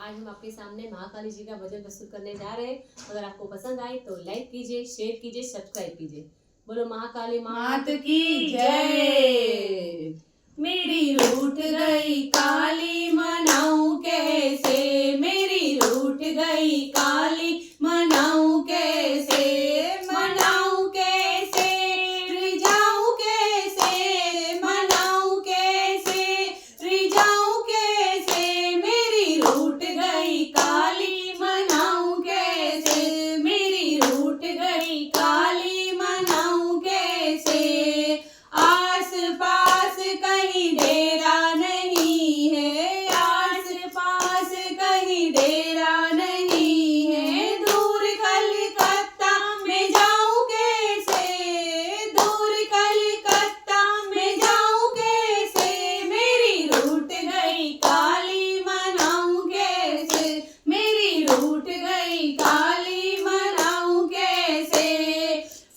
आज हम आपके सामने महाकाली जी का भजन प्रस्तुत करने जा रहे हैं। अगर आपको पसंद आए तो लाइक कीजिए, शेयर कीजिए, सब्सक्राइब कीजिए। बोलो महाकाली मात की जय। मेरी रूठ गई काली मनाऊं कैसे, मेरी रूठ गई काली मनाऊं कैसे, मनाऊं कैसे, रिझाऊं कैसे, मनाऊं कैसे, रिझाऊं कैसे, मेरी रूठ गई काली मनाऊं कैसे, मेरी रूठ गई काली मनाऊं कैसे। आस पास कहीं डेरा नहीं है, आस पास कहीं डेरा नहीं है, दूर कलकत्ता में जाऊं कैसे, दूर कलकत्ता में जाऊं कैसे, मेरी रूठ गई काली मनाऊं कैसे, मेरी रूठ गई काली मनाऊं कैसे।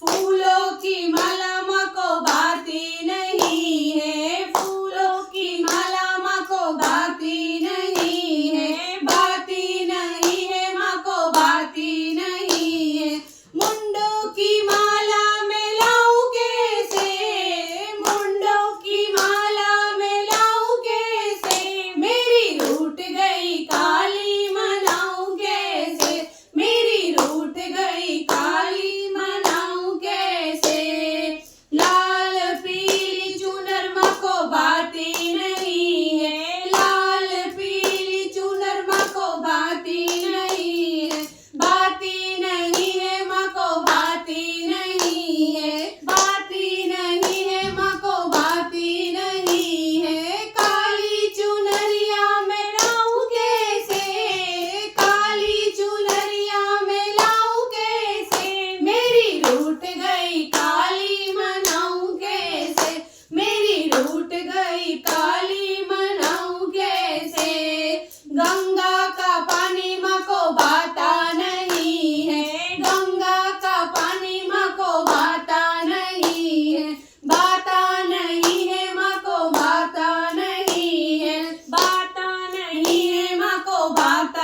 फूलों की माला माँ को भाती नहीं है, फूलों की माला माँ को भाती नहीं है, भाती नहीं है माँ को भाती नहीं है। मुंडों की माला में लाऊं कैसे, मुंडों की माला में लाऊं कैसे, मेरी रूठ गई काली मनाऊं कैसे, मेरी रूठ गई काली मनाऊं कैसे। लाल पीली चुनर माँ को भाती नहीं है, लाल पीली चुनर माँ को भाती नहीं है, भाती नहीं है माँ को भाती नहीं है, भाती नहीं है माँ को भाती नहीं है। काली चुनरिया में लाऊं कैसे, काली चुनरिया में लाऊं कैसे, मेरी रूठ गई काली मनाऊं कैसे, मेरी रूठ गई काली मनाऊं कैसे। गंगा का पानी माँ को भाता नहीं है, गंगा का पानी माँ को भाता नहीं है, भाता नहीं है माँ को भाता नहीं है, भाता नहीं है माँ को भाता